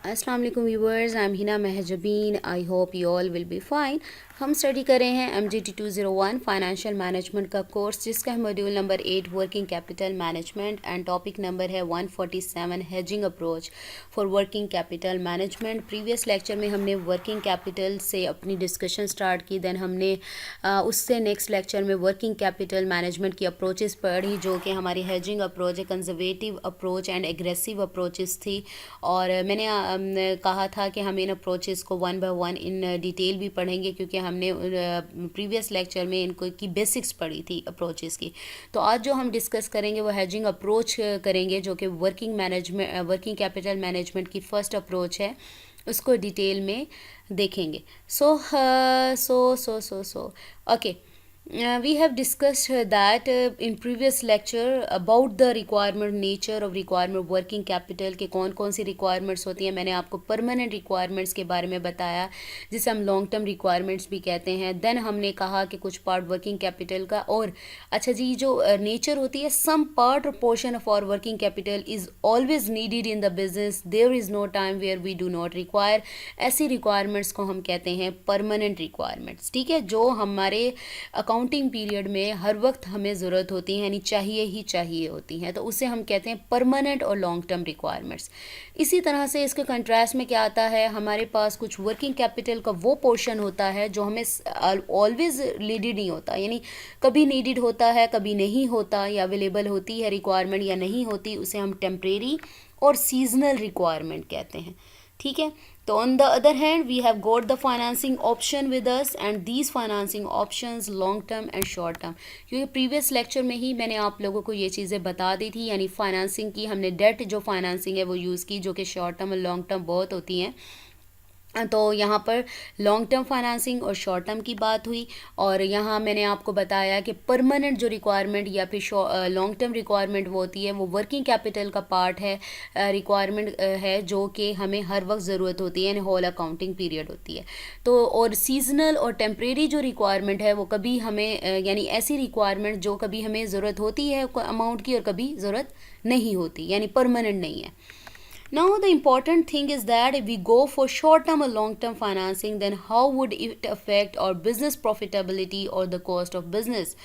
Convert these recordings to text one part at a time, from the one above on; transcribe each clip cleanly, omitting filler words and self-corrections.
अस्सलाम वालेकुम viewers, I am Hina Mahjabeen. I hope you all will be fine. हम study कर रहे हैं MGT 201 फाइनेंशियल मैनेजमेंट का कोर्स, जिसका है module number 8 working capital management and topic number है 147 hedging approach for working capital management. Previous lecture में हमने वर्किंग कैपिटल से अपनी डिस्कशन स्टार्ट की, देन हमने उससे नेक्स्ट लेक्चर में वर्किंग कैपिटल मैनेजमेंट की अप्रोचेस पढ़ी, जो कि हमारी हेजिंग अप्रोच है, conservative approach and aggressive approaches थी। और मैंने कहा था कि हम इन अप्रोचेस को one by one in detail भी पढ़ेंगे, क्योंकि हमने प्रीवियस लेक्चर में इनको की बेसिक्स पढ़ी थी अप्रोचेस की। तो आज जो हम डिस्कस करेंगे वो हेजिंग अप्रोच करेंगे, जो कि वर्किंग कैपिटल मैनेजमेंट की फर्स्ट अप्रोच है, उसको डिटेल में देखेंगे। So okay, we have discussed that in previous lecture about the requirement nature of requirement working capital के कौन कौन सी requirements होती हैं। मैंने आपको permanent requirements के बारे में बताया, जिसे हम long term requirements भी कहते हैं। then हमने कहा कि कुछ part working capital का, और अच्छा जी, जो nature होती है, some part or portion of our working capital is always needed in the business, there is no time where we do not require। ऐसी requirements को हम कहते हैं permanent requirements। ठीक है, जो हमारे अकाउंटिंग पीरियड में हर वक्त हमें ज़रूरत होती है, यानी चाहिए ही चाहिए होती हैं, तो उसे हम कहते हैं परमानेंट और लॉन्ग टर्म रिक्वायरमेंट्स। इसी तरह से इसके कंट्रास्ट में क्या आता है, हमारे पास कुछ वर्किंग कैपिटल का वो पोर्शन होता है जो हमें ऑलवेज नीडेड नहीं होता, यानी कभी नीडेड होता है, कभी नहीं होता, या अवेलेबल होती है रिक्वायरमेंट या नहीं होती, उसे हम टेम्परेरी और सीजनल रिक्वायरमेंट कहते हैं। ठीक है, तो on the other hand we have got the financing option with us, and these financing options long term and short term. क्योंकि प्रीवियस लेक्चर में ही मैंने आप लोगों को ये चीज़ें बता दी थी, यानी फाइनेंसिंग की हमने डेट जो फाइनेंसिंग है वो यूज़ की, जो कि शॉर्ट टर्म और लॉन्ग टर्म बहुत होती हैं। तो यहाँ पर लॉन्ग टर्म फाइनेंसिंग और शॉर्ट टर्म की बात हुई, और यहाँ मैंने आपको बताया कि परमानेंट जो रिक्वायरमेंट या फिर लॉन्ग टर्म रिक्वायरमेंट वो होती है, वो वर्किंग कैपिटल का पार्ट है, रिक्वायरमेंट है, जो कि हमें हर वक्त ज़रूरत होती है, यानी होल अकाउंटिंग पीरियड होती है। तो और सीजनल और टेम्परेरी जो रिक्वायरमेंट है वो कभी हमें यानी ऐसी रिक्वायरमेंट जो कभी हमें ज़रूरत होती है अमाउंट की और कभी ज़रूरत नहीं होती, यानी परमानेंट नहीं है। Now the important thing is that if we go for short term or long term financing, then how would it affect our business profitability or the cost of business?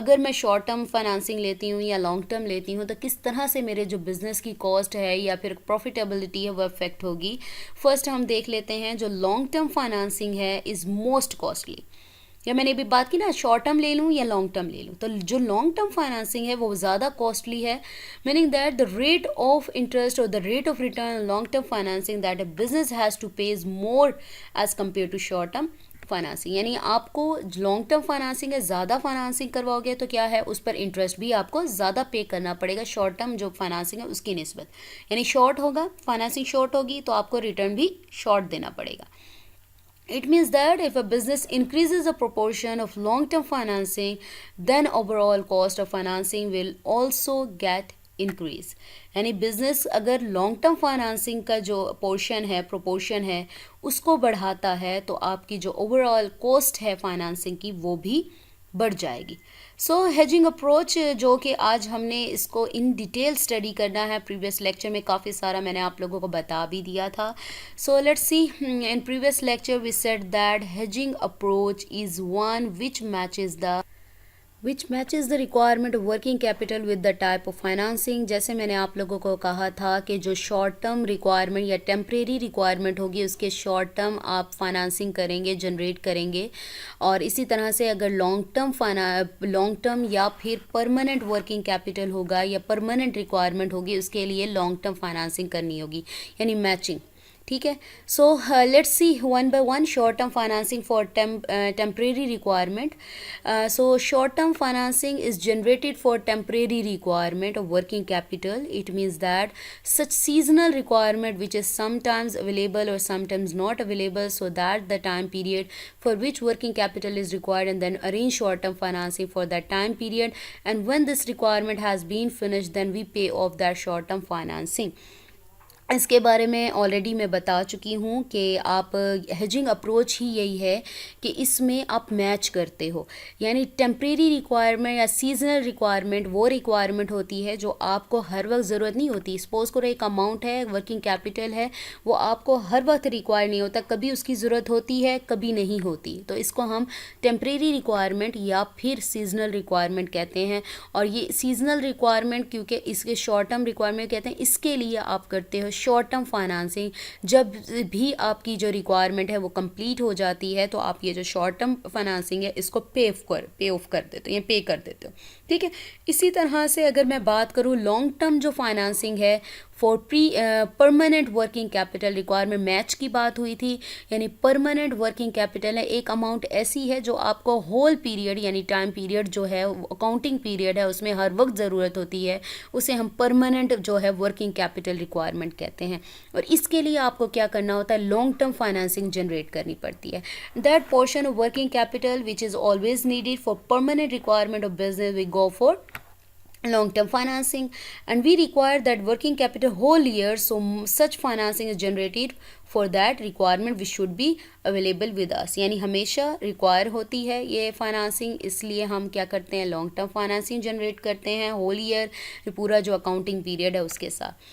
अगर मैं short term financing लेती हूँ या long term लेती हूँ, तो किस तरह से मेरे जो business की cost है या फिर profitability है वो affect होगी। First हम देख लेते हैं, जो long term financing है is most costly। या मैंने अभी बात की ना, शॉर्ट टर्म ले लूँ या लॉन्ग टर्म ले लूँ, तो जो लॉन्ग टर्म फाइनेंसिंग है वो ज़्यादा कॉस्टली है, meaning that the rate of interest और the rate of return long term financing that a business has to pay is more as compare to short term financing. यानी आपको long term financing है, ज़्यादा financing करवाओगे तो क्या है, उस पर इंटरेस्ट भी आपको ज़्यादा पे करना पड़ेगा शॉर्ट टर्म जो फाइनेंसिंग है उसकी निस्बत। यानी शॉर्ट होगा, फाइनेंसिंग शॉर्ट होगी, तो आपको रिटर्न भी शॉर्ट देना पड़ेगा। It means that if a business increases the proportion of long-term financing, then overall cost of financing will also get increase। यानी बिजनेस अगर लॉन्ग टर्म फाइनेंसिंग का जो पोर्शन है, प्रोपोर्शन है, उसको बढ़ाता है, तो आपकी जो ओवरऑल कॉस्ट है फाइनेंसिंग की वो भी बढ़ जाएगी। सो हेजिंग अप्रोच, जो कि आज हमने इसको इन डिटेल स्टडी करना है, प्रीवियस लेक्चर में काफ़ी सारा मैंने आप लोगों को बता भी दिया था। So let's see, in previous lecture we said that hedging approach is one which matches the requirement of working capital with the type of financing. जैसे मैंने आप लोगों को कहा था कि जो शॉर्ट टर्म रिक्वायरमेंट या टेम्परेरी रिक्वायरमेंट होगी, उसके शॉर्ट टर्म आप फाइनेंसिंग करेंगे, जनरेट करेंगे, और इसी तरह से अगर लॉन्ग टर्म या फिर परमानेंट वर्किंग कैपिटल होगा या परमानेंट रिक्वायरमेंट होगी, उसके लिए लॉन्ग टर्म फाइनेंसिंग करनी होगी, यानी मैचिंग। ठीक है, सो let's C one by one short term financing for temporary requirement। So short term financing is generated for temporary requirement of working capital. It means that such seasonal requirement which is sometimes available or sometimes not available, so that the time period for which working capital is required, and then arrange short term financing for that time period, and when this requirement has been finished, then we pay off that short term financing। इसके बारे में already मैं बता चुकी हूँ कि आप hedging approach ही यही है कि इसमें आप मैच करते हो, यानी टेम्परेरी रिक्वायरमेंट या सीजनल रिक्वायरमेंट वो रिक्वायरमेंट होती है जो आपको हर वक्त ज़रूरत नहीं होती। सपोज़ करो एक अमाउंट है, वर्किंग कैपिटल है, वो आपको हर वक्त रिक्वायर नहीं होता, कभी उसकी ज़रूरत होती है कभी नहीं होती, तो इसको हम टेम्परेरी रिक्वायरमेंट या फिर सीजनल रिक्वायरमेंट कहते हैं। और ये सीजनल रिक्वायरमेंट क्योंकि इसके शॉर्ट टर्म रिक्वायरमेंट कहते हैं, इसके लिए आप करते हो शॉर्ट टर्म फाइनेंसिंग। जब भी आपकी जो रिक्वायरमेंट है वो कंप्लीट हो जाती है तो आप ये जो शॉर्ट टर्म फाइनेंसिंग है इसको पे ऑफ कर देते हो या पे कर देते हो, ठीक है। इसी तरह से अगर मैं बात करूँ लॉन्ग टर्म जो फाइनेंसिंग है for permanent working capital requirement, match की बात हुई थी, यानी परमानेंट वर्किंग कैपिटल है एक अमाउंट ऐसी है जो आपको होल पीरियड यानी टाइम पीरियड जो है अकाउंटिंग पीरियड है उसमें हर वक्त ज़रूरत होती है, उसे हम परमानेंट जो है वर्किंग कैपिटल रिक्वायरमेंट कहते हैं। और इसके लिए आपको क्या करना होता है, लॉन्ग टर्म फाइनेंसिंग जनरेट करनी पड़ती है। That portion of working capital which is always needed for permanent requirement of business we go for long-term financing, and we require that working capital whole year, so such financing is generated for that requirement which should be available with us, यानी हमेशा require होती है ये financing, इसलिए हम क्या करते हैं लॉन्ग टर्म फाइनेंसिंग जनरेट करते हैं होल ईयर, पूरा जो अकाउंटिंग पीरियड है उसके साथ।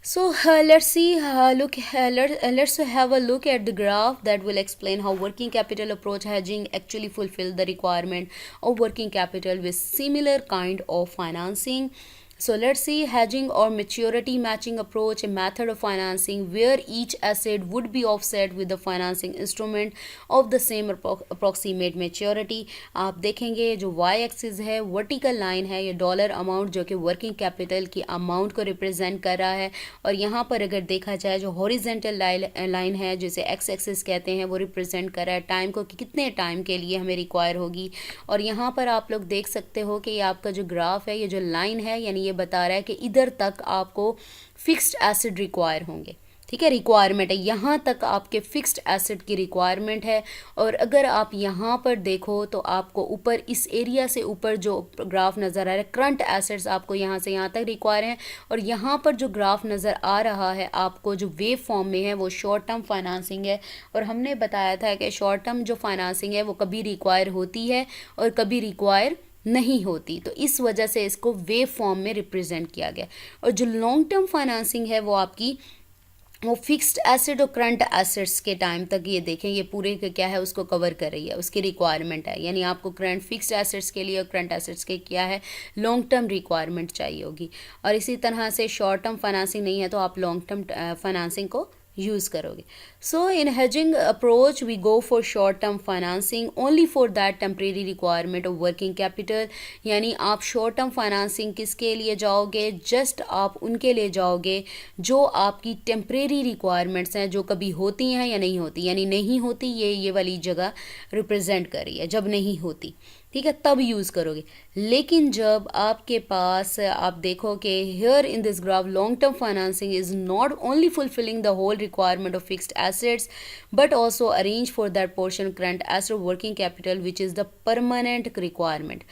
So let's have a look at the graph that will explain how working capital approach hedging actually fulfill the requirement of working capital with similar kind of financing. So let's see hedging or maturity matching approach, a method of financing where each asset would be offset with the financing instrument of the same approximate maturity. आप देखेंगे जो y axis है vertical line है, ये dollar amount जो कि working capital की amount को रिप्रेजेंट कर रहा है, और यहाँ पर अगर देखा जाए जो हॉरिजेंटल लाइन है जिसे x एक्सिस कहते हैं वो रिप्रेजेंट कर रहा है टाइम को कि कितने टाइम के लिए हमें रिक्वायर होगी। और यहाँ पर आप लोग देख सकते हो कि ये आपका जो ग्राफ है, ये जो लाइन है यानी ये बता रहा है कि इधर तक आपको फिक्स्ड एसेट रिक्वायर होंगे, ठीक है, रिक्वायरमेंट है, यहाँ तक आपके फिक्स्ड एसेट की रिक्वायरमेंट है। और अगर आप यहाँ पर देखो तो आपको ऊपर इस एरिया से ऊपर जो ग्राफ नज़र आ रहा है करंट एसेट्स आपको यहाँ से यहाँ तक रिक्वायर हैं, और यहाँ पर जो ग्राफ नज़र आ रहा है आपको जो वेव फॉर्म में है वो शॉर्ट टर्म फाइनेंसिंग है। और हमने बताया था कि शॉर्ट टर्म जो फाइनेंसिंग है वो कभी रिक्वायर होती है और कभी रिक्वायर नहीं होती, तो इस वजह से इसको वेव फॉर्म में रिप्रेजेंट किया गया। और जो लॉन्ग टर्म फाइनेंसिंग है वो आपकी वो फिक्स्ड एसेट और करंट एसेट्स के टाइम तक, ये देखें ये पूरे क्या है उसको कवर कर रही है, उसकी रिक्वायरमेंट है, यानी आपको करंट फिक्स्ड एसेट्स के लिए और करंट एसेट्स के क्या है लॉन्ग टर्म रिक्वायरमेंट चाहिए होगी। और इसी तरह से शॉर्ट टर्म फाइनेंसिंग नहीं है तो आप लॉन्ग टर्म फाइनेंसिंग को यूज़ करोगे। So in hedging approach we go for short term financing only for that temporary requirement of working capital, यानी आप शॉर्ट टर्म फाइनेंसिंग किसके लिए जाओगे, जस्ट आप उनके लिए जाओगे जो आपकी टेम्परेरी रिक्वायरमेंट्स हैं जो कभी होती हैं या नहीं होती, यानी नहीं होती ये वाली जगह रिप्रेजेंट कर रही है, जब नहीं होती, ठीक है, तब यूज़ करोगे। लेकिन जब आपके पास आप देखो कि here in this graph long term financing is not only fulfilling the whole requirement of fixed assets but also arrange for that portion current asset working capital which is the permanent requirement.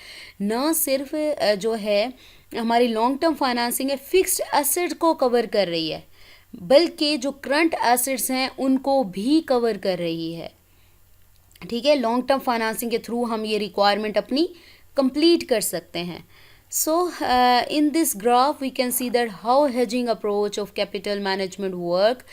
न सिर्फ जो है हमारी long term financing है fixed asset को cover कर रही है, बल्कि जो करंट एसेट्स हैं उनको भी कवर कर रही है, ठीक है। लॉन्ग टर्म फाइनेंसिंग के थ्रू हम ये रिक्वायरमेंट अपनी कंप्लीट कर सकते हैं। So in this graph we can see that how hedging approach of capital management work.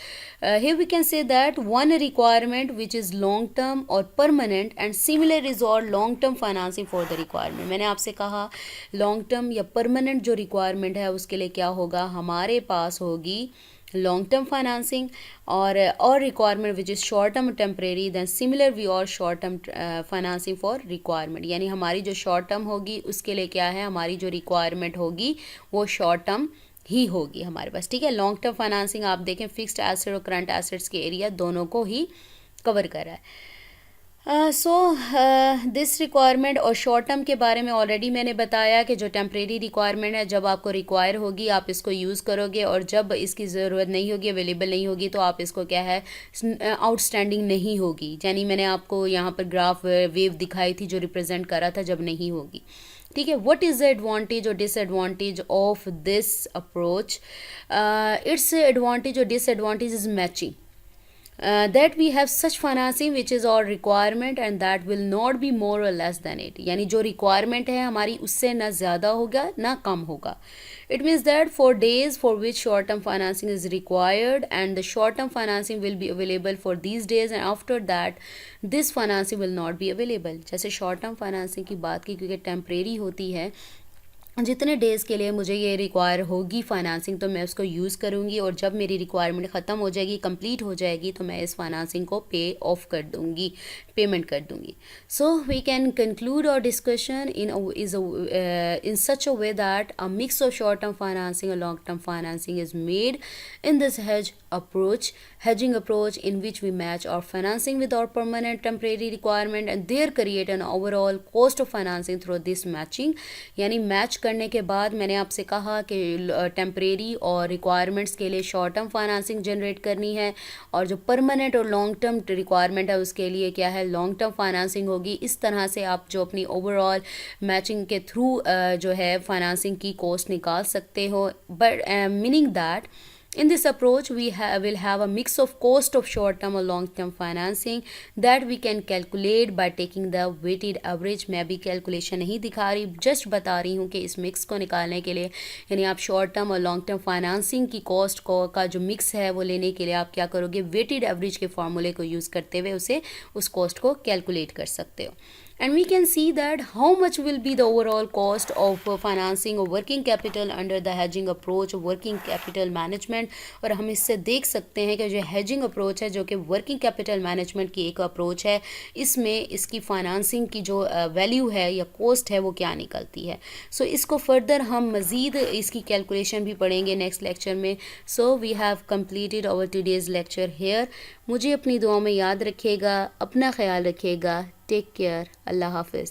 here we can say that one requirement which is long term or permanent and similar is or long term financing for the requirement। मैंने आपसे कहा long term या permanent जो requirement है उसके लिए क्या होगा, हमारे पास होगी लॉन्ग टर्म फाइनेंसिंग, और requirement which is short term temporary then similar we और short term financing for requirement, यानी हमारी जो शॉर्ट टर्म होगी उसके लिए क्या है, हमारी जो रिक्वायरमेंट होगी वो शॉर्ट टर्म ही होगी हमारे पास, ठीक है। लॉन्ग टर्म फाइनेंसिंग आप देखें फिक्स्ड एसेट और करंट एसेट्स के एरिया दोनों को ही कवर कर रहा है। दिस रिक्वायरमेंट और शॉर्ट टर्म के बारे में ऑलरेडी मैंने बताया कि जो टेम्परेरी रिक्वायरमेंट है जब आपको रिक्वायर होगी आप इसको यूज़ करोगे, और जब इसकी ज़रूरत नहीं होगी अवेलेबल नहीं होगी तो आप इसको क्या है आउटस्टैंडिंग नहीं होगी, यानी मैंने आपको यहाँ पर ग्राफ वेव दिखाई थी जो रिप्रेजेंट कर रहा था जब नहीं होगी। ठीक है. व्हाट इज़ द एडवांटेज और disadvantage of this approach? Its advantage और disadvantage is matching. That we have such financing which is our requirement and that will not be more or less than it. यानी जो requirement है हमारी उससे ना ज़्यादा होगा ना कम होगा. It means that for days for which short term financing is required and the short term financing will be available for these days, and after that this financing will not be available. जैसे short term financing की बात की क्योंकि temporary होती है, जितने days के लिए मुझे ये रिक्वायर होगी फाइनेंसिंग तो मैं उसको यूज़ करूँगी, और जब मेरी रिक्वायरमेंट ख़त्म हो जाएगी, कंप्लीट हो जाएगी, तो मैं इस फाइनेंसिंग को पे ऑफ कर दूँगी, पेमेंट कर दूँगी. So we can conclude our discussion in such a way that a mix of short term financing and long term financing is made in this hedging approach in which we match our financing with our permanent temporary requirement and there create an overall cost of financing through this matching. यानी match करने के बाद मैंने आपसे कहा कि temporary और requirements के लिए शॉर्ट टर्म फाइनेंसिंग जनरेट करनी है, और जो परमानेंट और लॉन्ग टर्म रिक्वायरमेंट है उसके लिए क्या है, लॉन्ग टर्म फाइनेंसिंग होगी. इस तरह से आप जो अपनी ओवरऑल मैचिंग के थ्रू जो है फाइनेंसिंग की कॉस्ट निकाल सकते हो. But meaning that in this approach we will have a mix of cost of short term or long term financing that we can calculate by taking the weighted average. मैं भी calculation नहीं दिखा रही, just बता रही हूँ कि इस मिक्स को निकालने के लिए, यानी आप शॉर्ट टर्म और लॉन्ग टर्म फाइनेंसिंग की कॉस्ट को का जो मिक्स है वो लेने के लिए आप क्या करोगे, वेटेड एवरेज के फार्मूले को यूज़ करते हुए उस कॉस्ट को कैलकुलेट कर सकते हो. And we can see that how much will be the overall cost of financing or working capital under the hedging approach, working capital management. और हम इससे देख सकते हैं कि जो hedging approach है, जो कि working capital management की एक approach है, इसमें इसकी financing की जो value है या cost है वो क्या निकलती है. So इसको further हम मज़ीद इसकी calculation भी पढ़ेंगे next lecture में. So we have completed our today's lecture here. मुझे अपनी दुआ में याद रखिएगा, अपना ख्याल रखिएगा. Take care. अल्लाह हाफिज़.